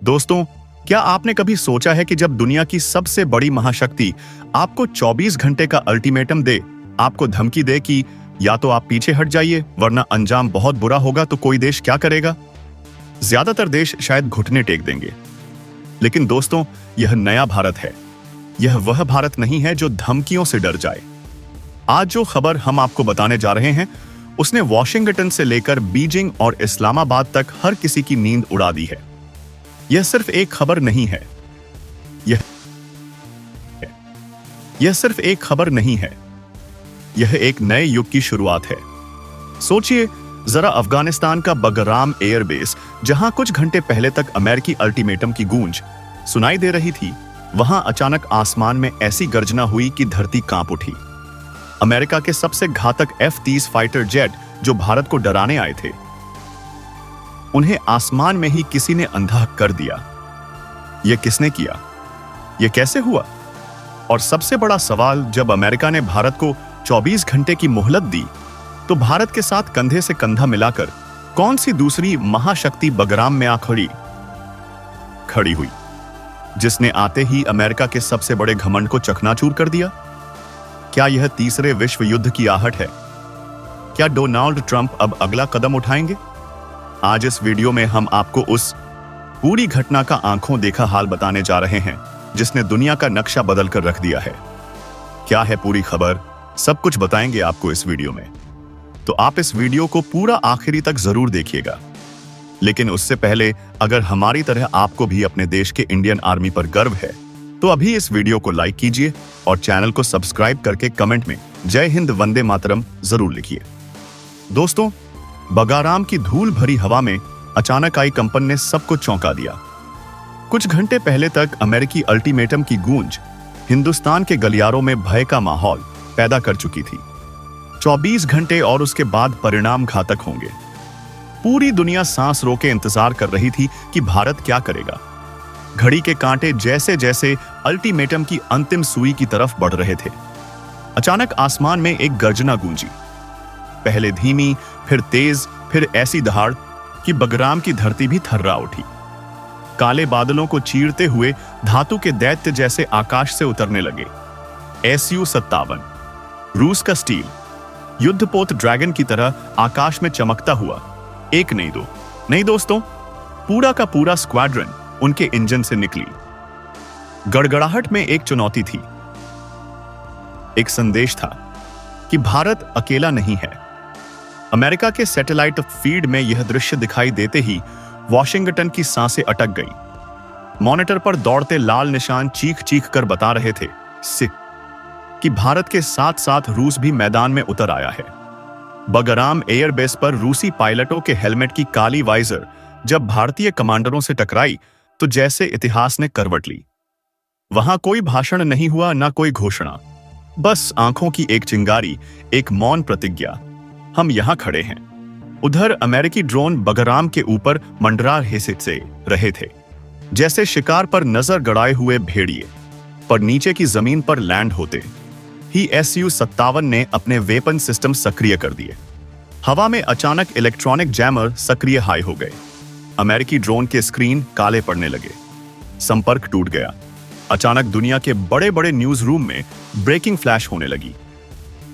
दोस्तों, क्या आपने कभी सोचा है कि जब दुनिया की सबसे बड़ी महाशक्ति आपको 24 घंटे का अल्टीमेटम दे, आपको धमकी दे कि या तो आप पीछे हट जाइए वरना अंजाम बहुत बुरा होगा, तो कोई देश क्या करेगा? ज्यादातर देश शायद घुटने टेक देंगे। लेकिन दोस्तों, यह नया भारत है। यह वह भारत नहीं है जो धमकियों से डर जाए। आज जो खबर हम आपको बताने जा रहे हैं, उसने वॉशिंगटन से लेकर बीजिंग और इस्लामाबाद तक हर किसी की नींद उड़ा दी है। यह सिर्फ एक खबर नहीं है। यह सिर्फ एक खबर नहीं है। यह एक नए युग की शुरुआत है। सोचिए जरा, अफगानिस्तान का बगराम एयरबेस, जहां कुछ घंटे पहले तक अमेरिकी अल्टीमेटम की गूंज सुनाई दे रही थी, वहां अचानक आसमान में ऐसी गर्जना हुई कि धरती कांप उठी। अमेरिका के सबसे घातक F-30 फाइटर जेट जो भारत को डराने आए थे, उन्हें आसमान में ही किसी ने अंधा कर दिया। यह किसने किया? यह कैसे हुआ? और सबसे बड़ा सवाल, जब अमेरिका ने भारत को 24 घंटे की मोहलत दी, तो भारत के साथ कंधे से कंधा मिलाकर कौन सी दूसरी महाशक्ति बगराम में आ खड़ी हुई, जिसने आते ही अमेरिका के सबसे बड़े घमंड को चकनाचूर कर दिया? क्या यह तीसरे विश्व युद्ध की आहट है? क्या डोनाल्ड ट्रंप अब अगला कदम उठाएंगे? आज इस वीडियो में हम आपको उस पूरी घटना का आंखों देखा हाल बताने जा रहे हैं, जिसने दुनिया का नक्शा बदल कर रख दिया है। क्या है पूरी खबर, सब कुछ बताएंगे आपको इस वीडियो में। तो आप इस वीडियो को पूरा आखिरी तक जरूर देखिएगा। लेकिन उससे पहले, अगर हमारी तरह आपको भी अपने देश के इंडियन आर्मी पर गर्व है, तो अभी इस वीडियो को लाइक कीजिए और चैनल को सब्सक्राइब करके कमेंट में जय हिंद वंदे मातरम जरूर लिखिए। दोस्तों, बगाराम की धूल भरी हवा में अचानक आई कंपन ने सबको चौंका दिया। कुछ घंटे पहले तक अमेरिकी अल्टीमेटम की गूंज हिंदुस्तान के गलियारों में भय का माहौल पैदा कर चुकी थी। 24 घंटे और उसके बाद परिणाम घातक होंगे। पूरी दुनिया सांस रोके इंतजार कर रही थी कि भारत क्या करेगा। घड़ी के कांटे जैसे जैसे अल्टीमेटम की अंतिम सुई की तरफ बढ़ रहे थे, अचानक आसमान में एक गर्जना गूंजी। पहले धीमी, फिर तेज, फिर ऐसी दहाड़ कि बगराम की धरती भी थर्रा उठी। काले बादलों को चीरते हुए धातु के दैत्य जैसे आकाश से उतरने लगे। Su-57 रूस का स्टील युद्धपोत ड्रैगन की तरह आकाश में चमकता हुआ एक नहीं दोस्तों, पूरा का पूरा स्क्वाड्रन उनके इंजन से निकली। गड़गड़ाहट में एक चुनौती थी, एक संदेश था कि भारत अकेला नहीं है। अमेरिका के सैटेलाइट फीड में यह दृश्य दिखाई देते ही वॉशिंगटन की सांसें अटक गईं। मॉनिटर पर दौड़ते लाल निशान चीख चीख कर बता रहे थे कि भारत के साथ साथ रूस भी मैदान में उतर आया है। बगराम एयरबेस पर रूसी पायलटों के हेलमेट की काली वाइजर जब भारतीय कमांडरों से टकराई, तो जैसे इतिहास ने करवट ली। वहां कोई भाषण नहीं हुआ, ना कोई घोषणा, बस आंखों की एक चिंगारी, एक मौन प्रतिज्ञा। हम यहां खड़े हैं। उधर अमेरिकी ड्रोन बगराम के ऊपर मंडरा से रहे थे, जैसे शिकार पर नजर गड़ाए हुए भेड़िए, पर नीचे की जमीन पर लैंड होते ही Su-57 ने अपने वेपन सिस्टम सक्रिय कर दिए। हवा में अचानक इलेक्ट्रॉनिक जैमर सक्रिय हाई हो गए। अमेरिकी ड्रोन के स्क्रीन काले पड़ने लगे। संपर्क टूट गया। अचानक दुनिया के बड़े बड़े न्यूज रूम में ब्रेकिंग फ्लैश होने लगी।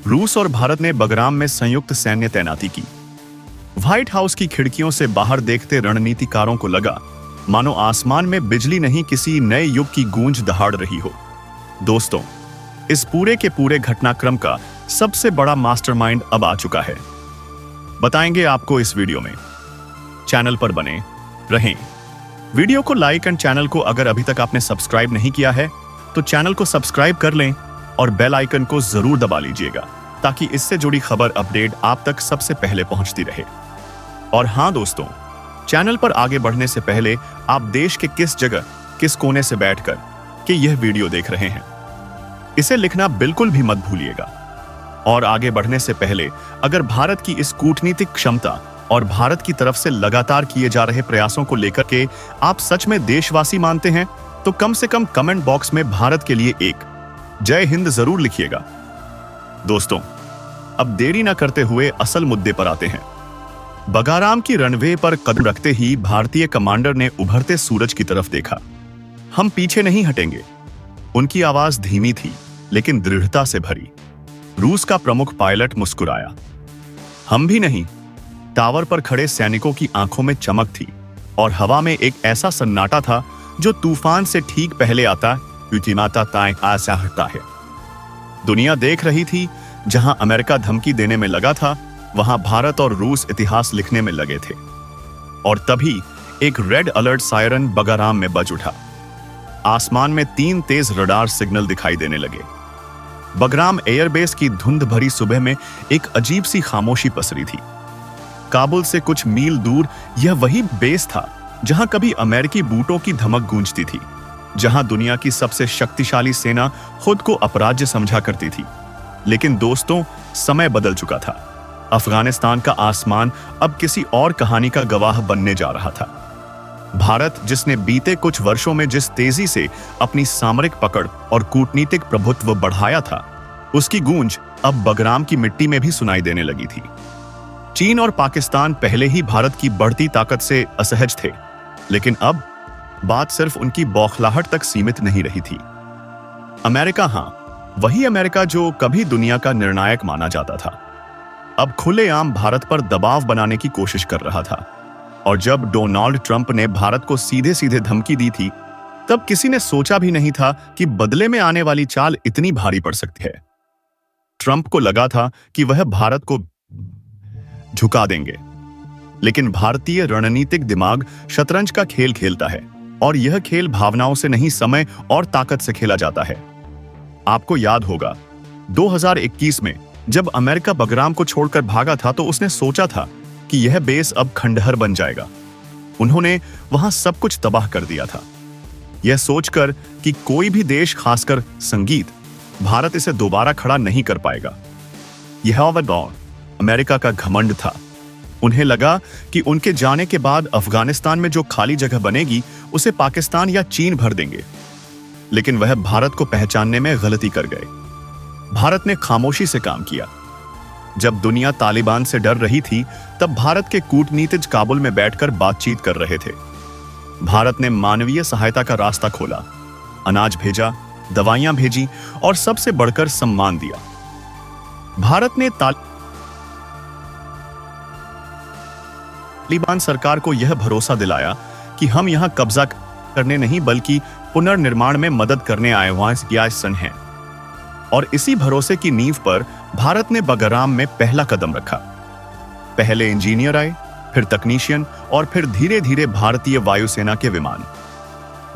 रूस और भारत ने बगराम में संयुक्त सैन्य तैनाती की। व्हाइट हाउस की खिड़कियों से बाहर देखते रणनीतिकारों को लगा मानो आसमान में बिजली नहीं, किसी नए युग की गूंज दहाड़ रही हो। दोस्तों, इस पूरे के पूरे घटनाक्रम का सबसे बड़ा मास्टरमाइंड अब आ चुका है। बताएंगे आपको इस वीडियो में। चैनल पर बने रहें। वीडियो को लाइक एंड चैनल को अगर अभी तक आपने सब्सक्राइब नहीं किया है, तो चैनल को सब्सक्राइब कर लें और बेल आइकन को जरूर दबा लीजिएगा, ताकि इससे जुड़ी खबर अपडेट आप तक सबसे पहले पहुंचती रहे। और हां दोस्तों, चैनल पर आगे बढ़ने से पहले आप देश के किस जगह, किस कोने से बैठकर के यह वीडियो देख रहे हैं, इसे लिखना बिल्कुल भी मत भूलिएगा। और आगे बढ़ने से पहले, अगर भारत की इस कूटनीतिक क्षमता और भारत की तरफ से लगातार किए जा रहे प्रयासों को लेकर के आप सच में देशवासी मानते हैं, तो कम से कम कमेंट बॉक्स में भारत के लिए एक जय हिंद जरूर लिखिएगा। दोस्तों, अब देरी ना करते हुए असल मुद्दे पर आते हैं। बगाराम की रनवे पर कदम रखते ही भारतीय कमांडर ने उभरते सूरज की तरफ देखा। हम पीछे नहीं हटेंगे। उनकी आवाज धीमी थी लेकिन दृढ़ता से भरी। रूस का प्रमुख पायलट मुस्कुराया। हम भी नहीं। टावर पर खड़े सैनिकों की आंखों में चमक थी और हवा में एक ऐसा सन्नाटा था जो तूफान से ठीक पहले आता है। दुनिया देख रही थी। जहां अमेरिका धमकी देने में लगा था, वहां भारत और रूस इतिहास लिखने में लगे थे। और तभी एक रेड अलर्ट सायरन बगाराम में बज उठा। आसमान में 3 तेज रडार सिग्नल दिखाई देने लगे। बगराम एयरबेस की धुंध भरी सुबह में एक अजीब सी खामोशी पसरी थी। काबुल से कुछ मील दूर यह वही बेस था जहां कभी अमेरिकी बूटों की धमक गूंजती थी, जहां दुनिया की सबसे शक्तिशाली सेना खुद को अपराज्य समझा करती थी। लेकिन दोस्तों, समय बदल चुका था। अफगानिस्तान का आसमान अब किसी और कहानी का गवाह बनने जा रहा था। भारत, जिसने बीते कुछ वर्षों में जिस तेजी से अपनी सामरिक पकड़ और कूटनीतिक प्रभुत्व बढ़ाया था, उसकी गूंज अब बगराम की मिट्टी में भी सुनाई देने लगी थी। चीन और पाकिस्तान पहले ही भारत की बढ़ती ताकत से असहज थे, लेकिन अब बात सिर्फ उनकी बौखलाहट तक सीमित नहीं रही थी। अमेरिका, हां, वही अमेरिका जो कभी दुनिया का निर्णायक माना जाता था, अब खुलेआम भारत पर दबाव बनाने की कोशिश कर रहा था। और जब डोनाल्ड ट्रंप ने भारत को सीधे सीधे धमकी दी थी, तब किसी ने सोचा भी नहीं था कि बदले में आने वाली चाल इतनी भारी पड़ सकती है। ट्रंप को लगा था कि वह भारत को झुका देंगे, लेकिन भारतीय रणनीतिक दिमाग शतरंज का खेल खेलता है और यह खेल भावनाओं से नहीं, समय और ताकत से खेला जाता है। आपको याद होगा 2021 में जब अमेरिका बगराम को छोड़कर भागा था, तो उसने सोचा था कि यह बेस अब खंडहर बन जाएगा। उन्होंने वहां सब कुछ तबाह कर दिया था, यह सोचकर कि कोई भी देश, खासकर संगीत, भारत इसे दोबारा खड़ा नहीं कर पाएगा। यह अमेरिका का घमंड था। उन्हें लगा कि उनके जाने के बाद अफगानिस्तान में जो खाली जगह बनेगी, उसे पाकिस्तान या चीन भर देंगे। लेकिन वह भारत को पहचानने में गलती कर गए। भारत ने खामोशी से काम किया। जब दुनिया तालिबान से डर रही थी, तब भारत के कूटनीतिज काबुल में बैठकर बातचीत कर रहे थे। भारत ने मानवीय सहायता का रास्ता खोला, अनाज भेजा, दवाइयां भेजी और सबसे बढ़कर सम्मान दिया। भारत ने तालिबान सरकार को यह भरोसा दिलाया कि हम यहां कब्जा करने नहीं, बल्कि पुनर्निर्माण में मदद करने आए हैं। और इसी भरोसे की नींव पर भारत ने बगराम में पहला कदम रखा। पहले इंजीनियर आए, फिर तकनीशियन और फिर धीरे धीरे भारतीय वायुसेना के विमान।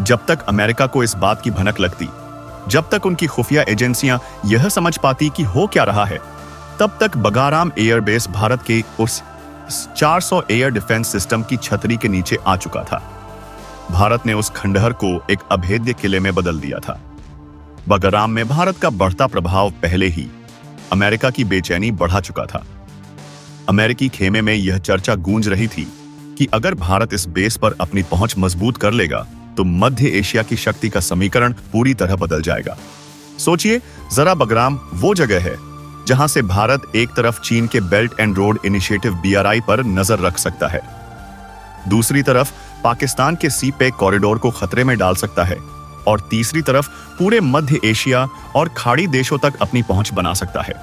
जब तक अमेरिका को इस बात की भनक लगती, जब तक उनकी खुफिया एजेंसियां यह समझ पाती कि हो क्या रहा है, तब तक बगाराम एयरबेस भारत के उस 400 एयर डिफेंस सिस्टम की छतरी के नीचे आ चुका था। भारत ने उस खंडहर को एक अभेद्य किले में बदल दिया था। बगराम में भारत का बढ़ता प्रभाव पहले ही अमेरिका की बेचैनी बढ़ा चुका था। अमेरिकी खेमे में यह चर्चा गूंज रही थी कि अगर भारत इस बेस पर अपनी पहुंच मजबूत कर लेगा, तो मध्य एशिया की शक्ति का समीकरण पूरी तरह बदल जाएगा। सोचिए जरा, बगराम वो जगह है जहां से भारत एक तरफ चीन के belt and road initiative BRI पर नजर रख सकता है, दूसरी तरफ पाकिस्तान के सी पैक कॉरिडोर को खतरे में डाल सकता है, और तीसरी तरफ पूरे मध्य एशिया और खाड़ी देशों तक अपनी पहुंच बना सकता है।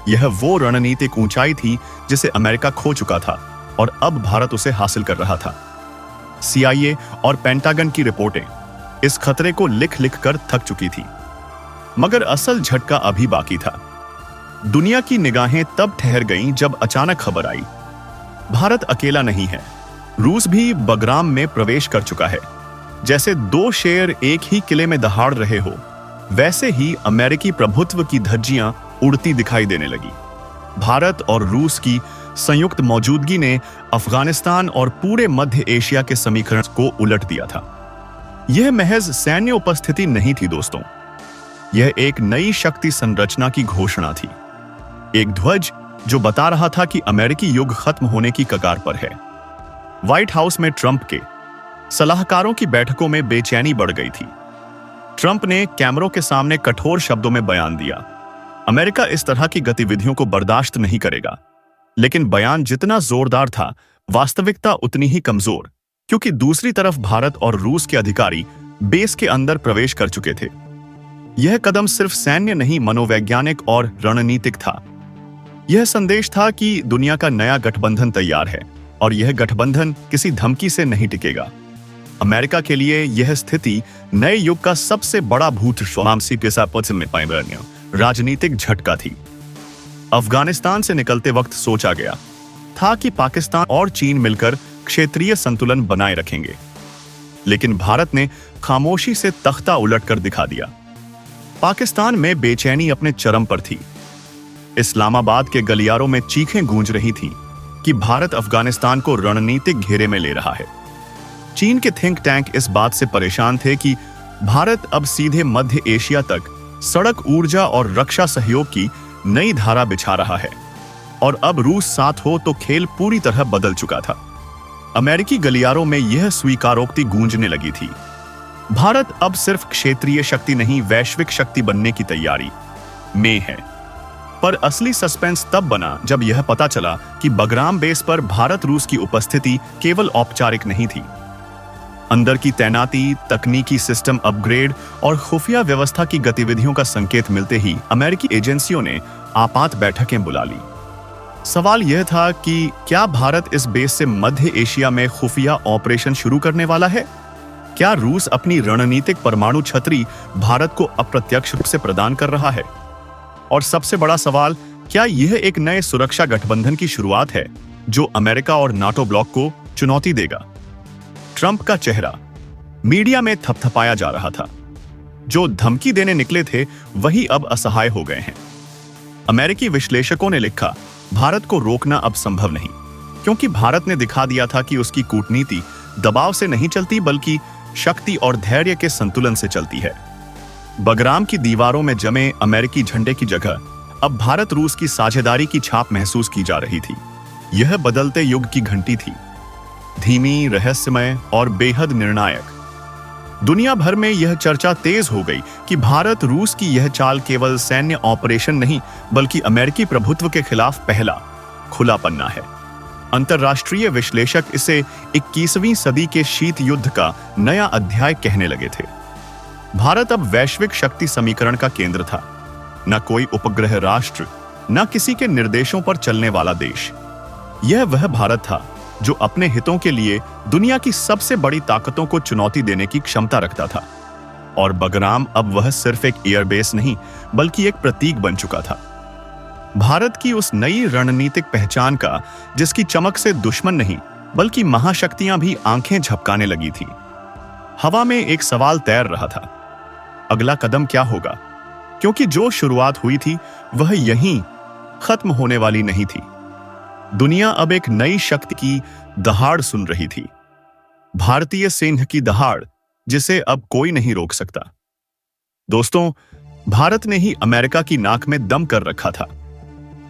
यह वो रणनीतिक ऊंचाई थी जिसे अमेरिका खो चुका था और अब भारत उसे हासिल कर रहा था। CIA और पेंटागन की रिपोर्टें इस खतरे को लिख लिख कर थक चुकी थी, मगर असल झटका अभी बाकी था। दुनिया की निगाहें तब ठहर गईं जब अचानक खबर आई, भारत अकेला नहीं है, रूस भी बगराम में प्रवेश कर चुका है। जैसे 2 शेर एक ही किले में दहाड़ रहे हो, वैसे ही अमेरिकी प्रभुत्व की धज्जियां उड़ती दिखाई देने लगी। भारत और रूस की संयुक्त मौजूदगी ने अफगानिस्तान और पूरे मध्य एशिया के समीकरण को उलट दिया था। यह महज सैन्य उपस्थिति नहीं थी दोस्तों, यह एक नई शक्ति संरचना की घोषणा थी, एक ध्वज जो बता रहा था कि अमेरिकी युग खत्म होने की कगार पर है। व्हाइट हाउस में ट्रंप के सलाहकारों की बैठकों में बेचैनी बढ़ गई थी। ट्रंप ने कैमरों के सामने कठोर शब्दों में बयान दिया, अमेरिका इस तरह की गतिविधियों को बर्दाश्त नहीं करेगा। लेकिन बयान जितना जोरदार था, वास्तविकता उतनी ही कमजोर, क्योंकि दूसरी तरफ भारत और रूस के अधिकारी बेस के अंदर प्रवेश कर चुके थे। यह कदम सिर्फ सैन्य नहीं, मनोवैज्ञानिक और रणनीतिक था। यह संदेश था कि दुनिया का नया गठबंधन तैयार है और यह गठबंधन किसी धमकी से नहीं टिकेगा। अमेरिका के लिए यह स्थिति नए युग का सबसे बड़ा राजनीतिक झटका थी। अफगानिस्तान से निकलते वक्त सोचा गया था कि पाकिस्तान और चीन मिलकर क्षेत्रीय संतुलन बनाए रखेंगे, लेकिन भारत ने खामोशी से तख्ता उलट कर दिखा दिया। पाकिस्तान में बेचैनी अपने चरम पर थी। इस्लामाबाद के गलियारों में चीखें गूंज रही थीं कि भारत अफगानिस्तान को रणनीतिक घेरे में ले रहा है। चीन के थिंक टैंक इस बात से परेशान थे कि भारत अब सीधे मध्य एशिया तक सड़क, ऊर्जा और रक्षा सहयोग की नई धारा बिछा रहा है, और अब रूस साथ हो तो खेल पूरी तरह बदल चुका था। अमेरिकी गलियारों में यह स्वीकारोक्ति गूंजने लगी थी, भारत अब सिर्फ क्षेत्रीय शक्ति नहीं, वैश्विक शक्ति बनने की तैयारी में है। पर असली सस्पेंस तब बना जब यह पता चला कि बगराम बेस पर भारत रूस की उपस्थिति केवल औपचारिक नहीं थी। अंदर की तैनाती, तकनीकी सिस्टम अपग्रेड और खुफिया व्यवस्था की गतिविधियों का संकेत मिलते ही अमेरिकी एजेंसियों ने आपात बैठकें बुला ली। सवाल यह था कि क्या भारत इस बेस से मध्य एशिया में खुफिया ऑपरेशन शुरू करने वाला है? क्या रूस अपनी रणनीतिक परमाणु छतरी भारत को अप्रत्यक्ष रूप से प्रदान कर रहा है? और सबसे बड़ा सवाल, क्या यह एक नए सुरक्षा गठबंधन की शुरुआत है जो अमेरिका और नाटो ब्लॉक को चुनौती देगा? ट्रंप का चेहरा मीडिया में थपथपाया जा रहा था। जो धमकी देने निकले थे वही अब असहाय हो गए हैं। अमेरिकी विश्लेषकों ने लिखा, भारत को रोकना अब संभव नहीं, क्योंकि भारत ने दिखा दिया था कि उसकी कूटनीति दबाव से नहीं चलती बल्कि शक्ति और धैर्य के संतुलन से चलती है। बगराम की दीवारों में जमे अमेरिकी झंडे की जगह अब भारत रूस की साझेदारी की छाप महसूस की जा रही थी। यह बदलते युग की घंटी थी, धीमी, रहस्यमय और बेहद निर्णायक। दुनिया भर में यह चर्चा तेज हो गई कि भारत रूस की यह चाल केवल सैन्य ऑपरेशन नहीं बल्कि अमेरिकी प्रभुत्व के खिलाफ पहला खुला पन्ना है। अंतर्राष्ट्रीय विश्लेषक इसे 21वीं सदी के शीत युद्ध का नया अध्याय कहने लगे थे। भारत अब वैश्विक शक्ति समीकरण का केंद्र था, न कोई उपग्रह राष्ट्र, न किसी के निर्देशों पर चलने वाला देश। यह वह भारत था जो अपने हितों के लिए दुनिया की सबसे बड़ी ताकतों को चुनौती देने की क्षमता रखता था। और बगराम अब वह सिर्फ एक एयरबेस नहीं बल्कि एक प्रतीक बन चुका था, भारत की उस नई रणनीतिक पहचान का जिसकी चमक से दुश्मन नहीं बल्कि महाशक्तियां भी आंखें झपकाने लगी थी। हवा में एक सवाल तैर रहा था, अगला कदम क्या होगा? क्योंकि जो शुरुआत हुई थी वह यहीं खत्म होने वाली नहीं थी। दुनिया अब एक नई शक्ति की दहाड़ सुन रही थी, भारतीय सिंह की दहाड़ जिसे अब कोई नहीं रोक सकता। दोस्तों, भारत ने ही अमेरिका की नाक में दम कर रखा था,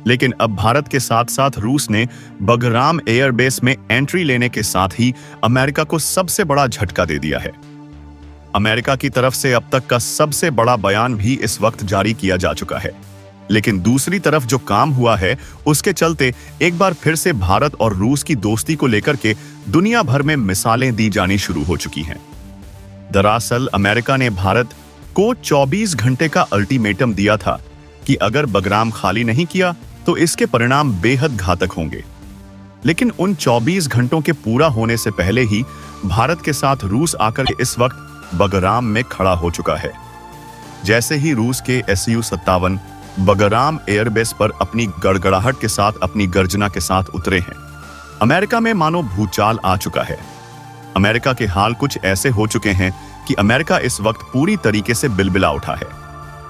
लेकिन अब भारत के साथ साथ रूस ने बगराम एयरबेस में एंट्री लेने के साथ ही अमेरिका को सबसे बड़ा झटका दे दिया है। अमेरिका की तरफ से अब तक का सबसे बड़ा बयान भी इस वक्त जारी किया जा चुका है, लेकिन दूसरी तरफ जो काम हुआ है उसके चलते एक बार फिर से भारत और रूस की दोस्ती को लेकर के दुनिया भर में मिसालें दी जानी शुरू हो चुकी हैं। दरअसल अमेरिका ने भारत को 24 घंटे का अल्टीमेटम दिया था कि अगर बगराम खाली नहीं किया तो इसके परिणाम बेहद घातक होंगे। लेकिन उन 24 घंटों के पूरा होने से पहले ही भारत के साथ रूस आकर इस वक्त बगराम में खड़ा हो चुका है। जैसे ही रूस के Su-57 बगराम एयरबेस पर अपनी गड़गड़ाहट के साथ, अपनी गर्जना के साथ उतरे हैं, अमेरिका में मानो भूचाल आ चुका है। अमेरिका के हाल कुछ ऐसे हो चुके हैं कि अमेरिका इस वक्त पूरी तरीके से बिलबिला उठा है।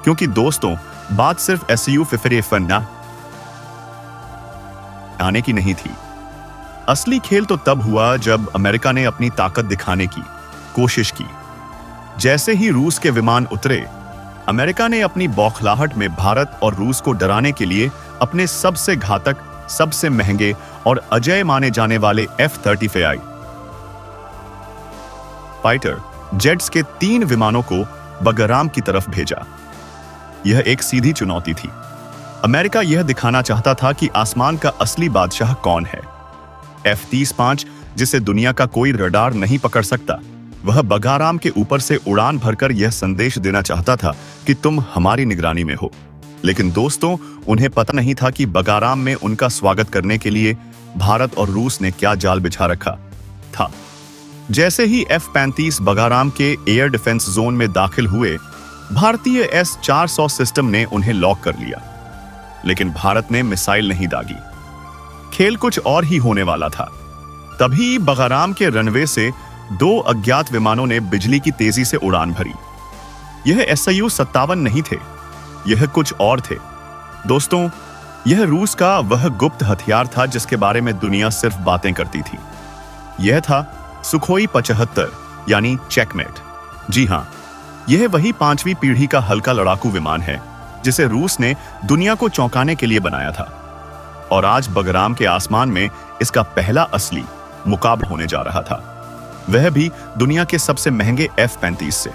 क्योंकि दोस्तों, बात सिर्फ Su-57 आने की नहीं थी। असली खेल तो तब हुआ जब अमेरिका ने अपनी ताकत दिखाने की कोशिश की। जैसे ही रूस के विमान उतरे, अमेरिका ने अपनी बौखलाहट में भारत और रूस को डराने के लिए अपने सबसे घातक, सबसे महंगे और अजेय माने जाने वाले F-35 फाइटर जेट्स के 3 विमानों को बगराम की तरफ भेजा। यह एक सीधी चुनौती थी। अमेरिका यह दिखाना चाहता था कि आसमान का असली बादशाह कौन है। F-35, जिसे दुनिया का कोई रडार नहीं पकड़ सकता, वह बगाराम के ऊपर से उड़ान भरकर यह संदेश देना चाहता था कि तुम हमारी निगरानी में हो। लेकिन दोस्तों, उन्हें पता नहीं था कि बगाराम में उनका स्वागत करने के लिए भारत और रूस ने क्या जाल बिछा रखा था। जैसे ही F-35 बगाराम के एयर डिफेंस जोन में दाखिल हुए, भारतीय S-400 सिस्टम ने उन्हें लॉक कर लिया। लेकिन भारत ने मिसाइल नहीं दागी। खेल कुछ और ही होने वाला था। तभी बगाराम के रनवे से 2 अज्ञात विमानों ने बिजली की तेजी से उड़ान भरी। यह Su-57 नहीं थे, यह कुछ और थे। दोस्तों, यह रूस का वह गुप्त हथियार था जिसके बारे में दुनिया सिर्फ बातें करती थी। यह था सुखोई 75 यानी चेकमेट। जी हां, यह वही 5वीं पीढ़ी का हल्का लड़ाकू विमान है जिसे रूस ने दुनिया को चौंकाने के लिए बनाया था। और आज बगराम के आसमान में इसका पहला असली मुकाबला होने जा रहा था, वह भी दुनिया के सबसे महंगे F-35 से।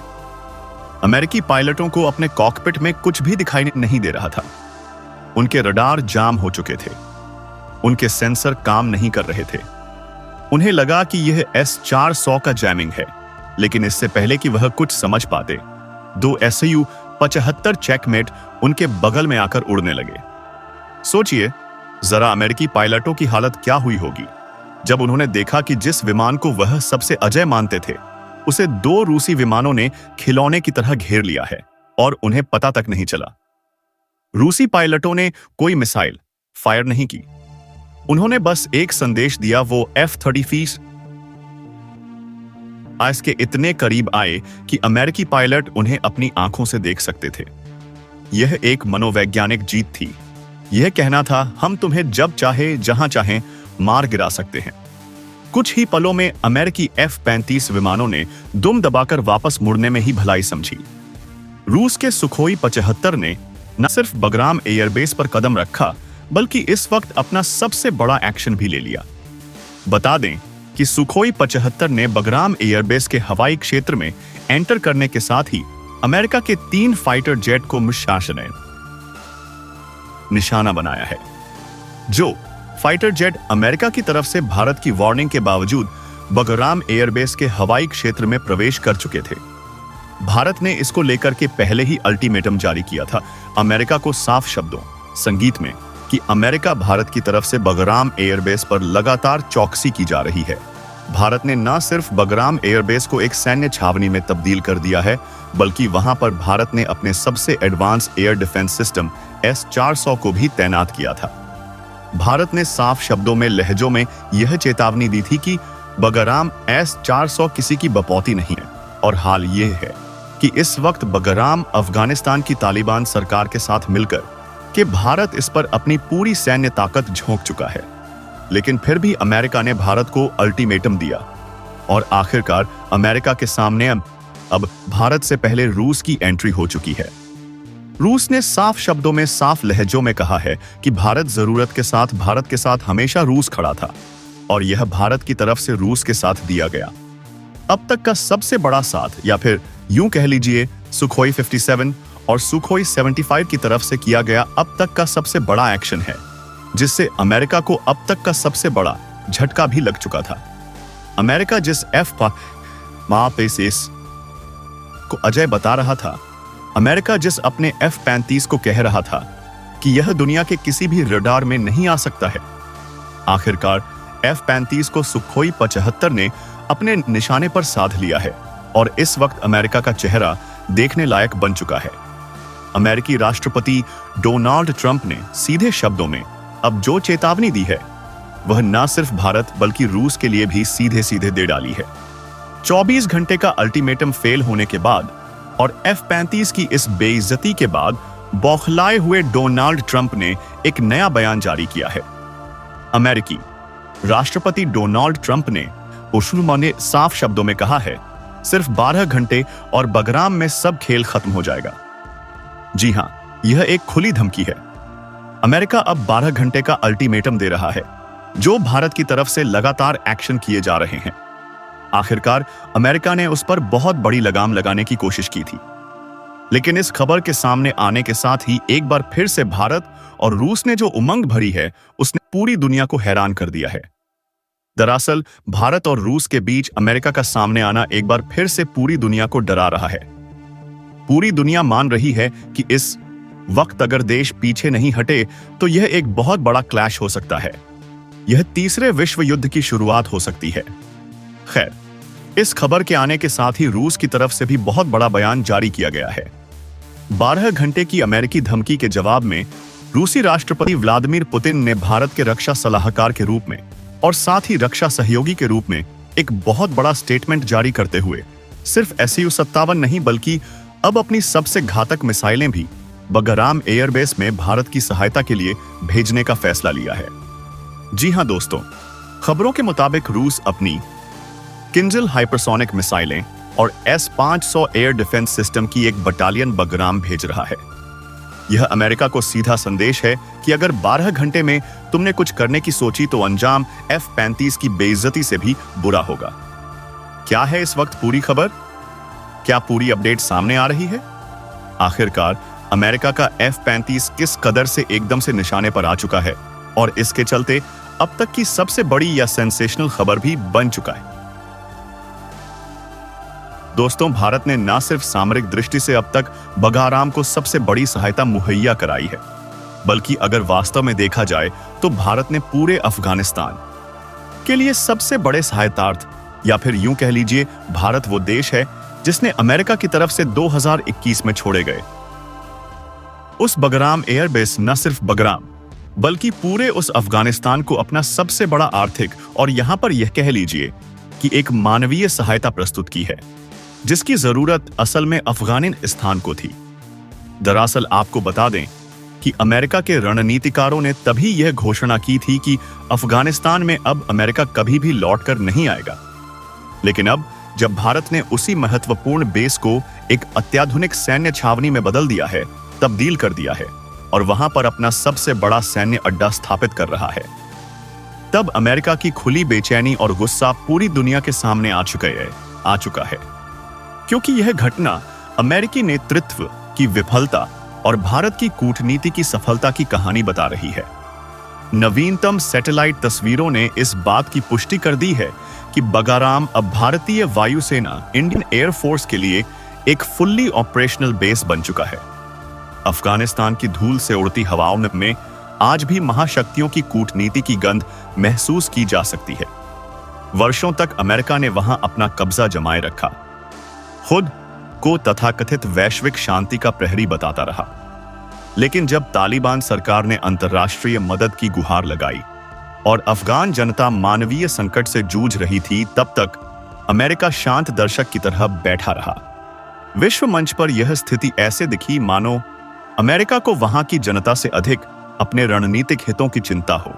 अमेरिकी पायलटों को अपने कॉकपिट में कुछ भी दिखाई नहीं दे रहा था। उनके रडार जाम हो चुके थे, उनके सेंसर काम नहीं कर रहे थे। उन्हें लगा कि यह S-400 का जैमिंग है, लेकिन इससे पहले कि वह कुछ समझ पाते, 2 Su-75 चेकमेट उनके बगल में आकर उड़ने लगे। सोचिए जरा अमेरिकी पायलटों की हालत क्या हुई होगी जब उन्होंने देखा कि जिस विमान को वह सबसे अजय मानते थे, उसे 2 रूसी विमानों ने खिलौने की तरह घेर लिया है और उन्हें पता तक नहीं चला। रूसी पायलटों ने कोई मिसाइल फायर नहीं की, उन्होंने बस एक संदेश दिया। वो F-35 के इतने करीब आए कि अमेरिकी पायलट उन्हें अपनी आंखों से देख सकते थे। यह एक मनोवैज्ञानिक जीत थी। यह कहना था, हम तुम्हें जब चाहे जहां चाहें मार गिरा सकते हैं। कुछ ही पलों में अमेरिकी F-35 विमानों ने दुम दबाकर वापस मुड़ने में ही भलाई समझी। रूस के सुखोई 75 ने न सिर्फ बगराम एयरबेस पर कदम रखा, बल्कि इस वक्त अपना सबसे बड़ा एक्शन भी ले लिया। बता दें कि सुखोई 75 ने बगराम एयरबेस के हवाई क्षेत्र में एंटर करने के साथ ही अमेरिका के 3 फाइटर जेट को निशाना बनाया है। जो फाइटर जेट अमेरिका की तरफ से भारत की वार्निंग के बावजूद बगराम एयरबेस के हवाई क्षेत्र में प्रवेश कर चुके थे। भारत ने इसको लेकर के पहले ही अल्टीमेटम जारी किया था अमेरिका को साफ शब्दों संगीत में कि अमेरिका भारत की तरफ से बगराम एयरबेस पर लगातार चौकसी की जा रही है। भारत ने न सिर्फ बगराम एयरबेस को एक सैन्य छावनी में तब्दील कर दिया है, बल्कि वहां पर भारत ने अपने सबसे advance air defence system S-400 को भी तैनात किया था। भारत ने साफ शब्दों में लहजों में यह चेतावनी दी थी कि बगराम S-400 किसी की बपौती नहीं है। और हाल यह है कि इस वक्त बगराम अफगानिस्तान की तालिबान सरकार के साथ मिलकर कि भारत इस पर अपनी पूरी सैन्य ताकत झोंक चुका है। लेकिन फिर भी अमेरिका ने भारत को अल्टीमेटम दिया और आखिरकार अमेरिका के सामने अब भारत से पहले रूस की एंट्री हो चुकी है। रूस ने साफ शब्दों में साफ लहजों में कहा है कि भारत के साथ हमेशा रूस खड़ा था और यह भारत की तरफ से रूस के साथ दिया गया अब तक का सबसे बड़ा साथ, या फिर यूं कह लीजिए सुखोई 57 और सुखोई 75 की तरफ से किया गया अब तक का सबसे बड़ा एक्शन है, जिससे अमेरिका को अब तक का सबसे बड़ा झटका भी लग चुका था। अमेरिका जिस F-35 को अजय बता रहा था, अमेरिका जिस अपने F-35 को कह रहा था कि यह दुनिया के किसी भी रडार में नहीं आ सकता है, आखिरकार F-35 को सुखोई 75 ने अपने निशाने पर साध लिया है और इस वक्त अमेरिका का चेहरा देखने लायक बन चुका है। अमेरिकी राष्ट्रपति डोनाल्ड ट्रंप ने सीधे शब्दों में अब जो चेतावनी दी है वह न सिर्फ भारत बल्कि रूस के लिए भी सीधे सीधे दे डाली है। 24 घंटे का अल्टीमेटम फेल होने के बाद और F-35 की इस बेइज्जती के बाद बौखलाए हुए डोनाल्ड ट्रंप ने एक नया बयान जारी किया है। अमेरिकी राष्ट्रपति डोनाल्ड ट्रंप ने ओशुमा ने साफ शब्दों में कहा है, सिर्फ 12 घंटे और बगराम में सब खेल खत्म हो जाएगा। जी हां, यह एक खुली धमकी है। अमेरिका अब 12 घंटे का अल्टीमेटम दे रहा है, जो भारत की तरफ से लगातार एक्शन किए जा रहे हैं। आखिरकार अमेरिका ने उस पर बहुत बड़ी लगाम लगाने की कोशिश की थी। लेकिन इस खबर के सामने आने के साथ ही एक बार फिर से भारत और रूस ने जो उमंग भरी है, उसने पूरी दुनिया को हैरान कर दिया है। दरअसल भारत और रूस के बीच अमेरिका का सामने आना एक बार फिर से पूरी दुनिया को डरा रहा है। पूरी दुनिया मान रही है कि इस वक्त अगर देश पीछे नहीं हटे तो यह एक बहुत बड़ा क्लैश हो सकता है। यह तीसरे विश्व युद्ध की शुरुआत हो सकती है। खैर, इस खबर के आने के साथ ही रूस की तरफ से भी बहुत बड़ा बयान जारी किया गया है। 12 घंटे की अमेरिकी धमकी के जवाब में रूसी राष्ट्रपति व्लादिमीर पुतिन ने भारत के रक्षा सलाहकार के रूप में और साथ ही रक्षा सहयोगी के रूप में एक बहुत बड़ा स्टेटमेंट जारी करते हुए सिर्फ Su-57 नहीं बल्कि अब अपनी सबसे घातक मिसाइलें भी बगराम एयरबेस में भारत की सहायता के लिए भेजने का फैसला लिया है। जी हां दोस्तों, खबरों के मुताबिक रूस अपनी किंजल हाइपरसोनिक मिसाइलें और S-500 एयर डिफेंस सिस्टम की एक बटालियन बगराम भेज रहा है। यह अमेरिका को सीधा संदेश है कि अगर 12 घंटे में तुमने कुछ करने की सोची तो अंजाम F-35 की बेइज्जती से भी बुरा होगा। क्या है इस वक्त पूरी खबर? क्या पूरी अपडेट सामने आ रही है? आखिरकार अमेरिका का F-35 किस कदर से एकदम से निशाने पर आ चुका है और इसके चलते अब तक की सबसे बड़ी या सेंसेशनल खबर भी बन चुका है। दोस्तों, भारत ने न सिर्फ सामरिक दृष्टि से अब तक बगाराम को सबसे बड़ी सहायता मुहैया कराई है, बल्कि अगर वास्तव में देखा जाए तो भारत ने पूरे अफगानिस्तान के लिए सबसे बड़े सहायतार्थ, या फिर यूं कह लीजिए भारत वो देश है जिसने अमेरिका की तरफ से 2021 में छोड़े गए उस बगराम एयरबेस, न सिर्फ बगराम बल्कि पूरे उस अफगानिस्तान को अपना सबसे बड़ा आर्थिक और यहां पर यह कह लीजिए कि एक मानवीय सहायता प्रस्तुत की है, जिसकी जरूरत असल में अफगानिस्तान को थी। दरअसल आपको बता दें कि अमेरिका के रणनीतिकारों ने तभी यह घोषणा की थी कि अफगानिस्तान में अब अमेरिका कभी भी लौटकर नहीं आएगा। लेकिन अब जब भारत ने उसी महत्वपूर्ण बेस को एक अत्याधुनिक सैन्य छावनी में तब्दील कर दिया है और वहां पर अपना सबसे बड़ा सैन्य अड्डा स्थापित कर रहा है, तब अमेरिका की खुली बेचैनी और गुस्सा पूरी दुनिया के सामने आ चुका है। क्योंकि यह घटना अमेरिकी नेतृत्व की विफलता और भारत की कूटनीति की सफलता की कहानी बता रही है। नवीनतम सैटेलाइट तस्वीरों ने इस बात की पुष्टि कर दी है कि बगाराम अब भारतीय वायुसेना इंडियन एयरफोर्स के लिए एक फुल्ली ऑपरेशनल बेस बन चुका है। अफगानिस्तान की धूल से उड़ती हवाओं में आज भी महाशक्तियों की कूटनीति की गंध महसूस की जा सकती है। वर्षों तक अमेरिका ने वहां अपना कब्जा जमाए रखा, खुद को तथाकथित वैश्विक शांति का प्रहरी बताता रहा। लेकिन जब तालिबान सरकार ने अंतर्राष्ट्रीय मदद की गुहार लगाई और अफगान जनता मानवीय संकट से जूझ रही थी, तब तक अमेरिका शांत दर्शक की तरह बैठा रहा। विश्व मंच पर यह स्थिति ऐसे दिखी मानो अमेरिका को वहां की जनता से अधिक अपने रणनीतिक हितों की चिंता हो।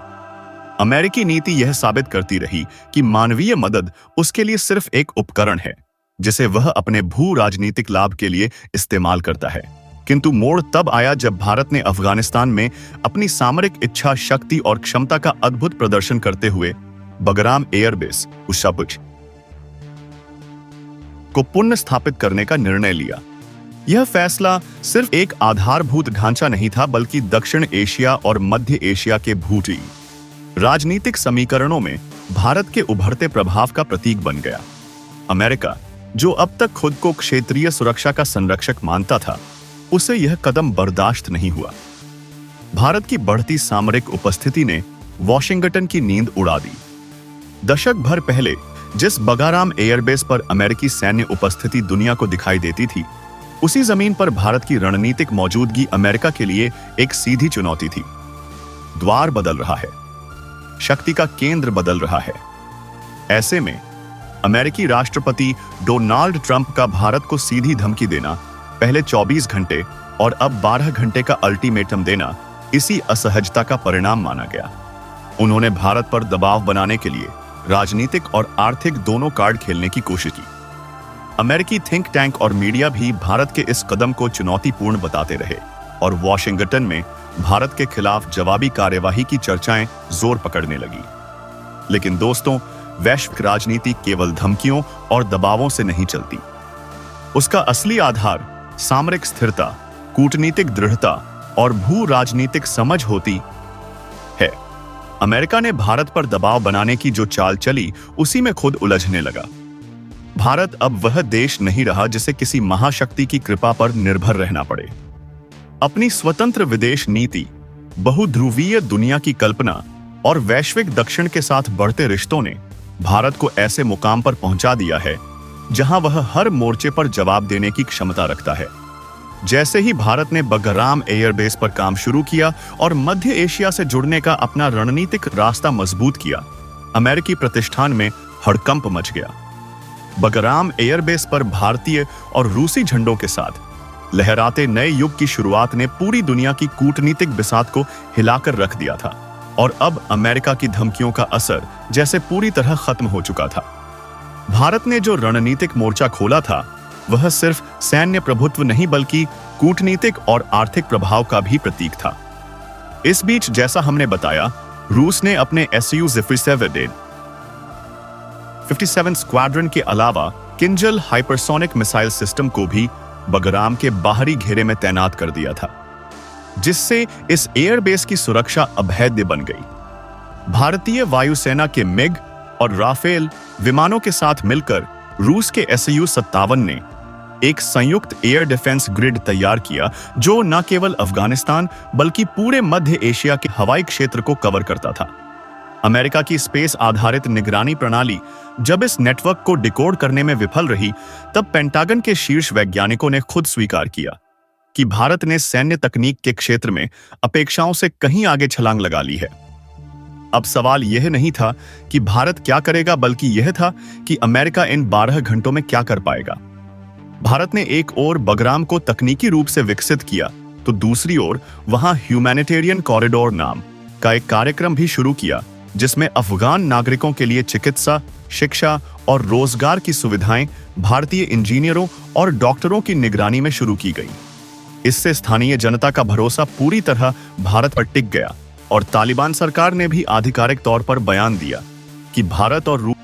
अमेरिकी नीति यह साबित करती रही कि मानवीय मदद उसके लिए सिर्फ एक उपकरण है जिसे वह अपने भू राजनीतिक लाभ के लिए इस्तेमाल करता है। किंतु मोड़ तब आया जब भारत ने अफगानिस्तान में अपनी सामरिक इच्छा शक्ति और क्षमता का अद्भुत प्रदर्शन करते हुए बगराम एयरबेस उशापुच को पुनः स्थापित करने का निर्णय लिया। यह फैसला सिर्फ एक आधारभूत ढांचा नहीं था, बल्कि दक्षिण एशिया और मध्य एशिया के भूटी राजनीतिक समीकरणों में भारत के उभरते प्रभाव का प्रतीक बन गया। अमेरिका, जो अब तक खुद को क्षेत्रीय सुरक्षा का संरक्षक मानता था, उसे यह कदम बर्दाश्त नहीं हुआ। भारत की बढ़ती सामरिक उपस्थिति ने वॉशिंगटन की नींद उड़ा दी। दशक भर पहले जिस बगाराम एयरबेस पर अमेरिकी सैन्य उपस्थिति दुनिया को दिखाई देती थी, उसी जमीन पर भारत की रणनीतिक मौजूदगी अमेरिका के लिए एक सीधी चुनौती थी। द्वार बदल रहा है, शक्ति का केंद्र बदल रहा है। ऐसे में अमेरिकी राष्ट्रपति डोनाल्ड ट्रंप का भारत को सीधी धमकी देना, पहले 24 घंटे और अब 12 घंटे का अल्टीमेटम देना, इसी असहजता का परिणाम माना गया। उन्होंने भारत पर दबाव बनाने के लिए राजनीतिक और आर्थिक दोनों कार्ड खेलने की कोशिश की। अमेरिकी थिंक टैंक और मीडिया भी भारत के इस कदम को चुनौतीपूर्ण बताते रहे और वॉशिंगटन में भारत के खिलाफ जवाबी कार्यवाही की चर्चाएं जोर पकड़ने लगी। लेकिन दोस्तों, वैश्विक राजनीति केवल धमकियों और दबावों से नहीं चलती। उसका असली आधार सामरिक स्थिरता, कूटनीतिक दृढ़ता और भू राजनीतिक समझ होती है। अमेरिका ने भारत पर दबाव बनाने की जो चाल चली, उसी में खुद उलझने लगा। भारत अब वह देश नहीं रहा जिसे किसी महाशक्ति की कृपा पर निर्भर रहना पड़े। अपनी स्वतंत्र विदेश नीति, बहुध्रुवीय दुनिया की कल्पना और वैश्विक दक्षिण के साथ बढ़ते रिश्तों ने भारत को ऐसे मुकाम पर पहुंचा दिया है जहां वह हर मोर्चे पर जवाब देने की क्षमता रखता है। जैसे ही भारत ने बगराम एयरबेस पर काम शुरू किया और मध्य एशिया से जुड़ने का अपना रणनीतिक रास्ता मजबूत किया, अमेरिकी प्रतिष्ठान में हड़कंप मच गया। बगराम एयरबेस पर भारतीय और रूसी झंडों के साथ लहराते नए युग की शुरुआत ने पूरी दुनिया की कूटनीतिक बिसात को हिलाकर रख दिया था और अब अमेरिका की धमकियों का असर जैसे पूरी तरह खत्म हो चुका था। भारत ने जो रणनीतिक मोर्चा खोला था, वह सिर्फ सैन्य प्रभुत्व नहीं बल्कि कूटनीतिक और आर्थिक प्रभाव का भी प्रतीक था। इस बीच, जैसा हमने बताया, रूस ने अपने Su-57 स्क्वाड्रन के अलावा किंजल हाइपरसोनिक मिसाइल सिस्टम को भी बगराम के बाहरी घेरे में तैनात कर दिया था, जिससे इस एयरबेस की सुरक्षा अभेद्य बन गई। भारतीय वायुसेना के मिग और राफेल विमानों के साथ मिलकर रूस के Su-57 ने एक संयुक्त एयर डिफेंस ग्रिड तैयार किया जो न केवल अफगानिस्तान बल्कि पूरे मध्य एशिया के हवाई क्षेत्र को कवर करता था। अमेरिका की स्पेस आधारित निगरानी प्रणाली जब इस नेटवर्क को डिकोड करने में विफल रही, तब पेंटागन के शीर्ष वैज्ञानिकों ने खुद स्वीकार किया कि भारत ने सैन्य तकनीक के क्षेत्र में अपेक्षाओं से कहीं आगे छलांग लगा ली है। अब सवाल यह नहीं था कि भारत क्या करेगा, बल्कि यह था कि अमेरिका इन 12 घंटों में क्या कर पाएगा। भारत ने एक ओर बगराम को तकनीकी रूप से विकसित किया, तो दूसरी ओर वहां ह्यूमैनिटेरियन कॉरिडोर नाम का एक कार्यक्रम भी शुरू किया, जिसमें अफगान नागरिकों के लिए चिकित्सा, शिक्षा और रोजगार की सुविधाएं भारतीय इंजीनियरों और डॉक्टरों की निगरानी में शुरू की गई। इससे स्थानीय जनता का भरोसा पूरी तरह भारत पर टिक गया और तालिबान सरकार ने भी आधिकारिक तौर पर बयान दिया कि भारत और रूस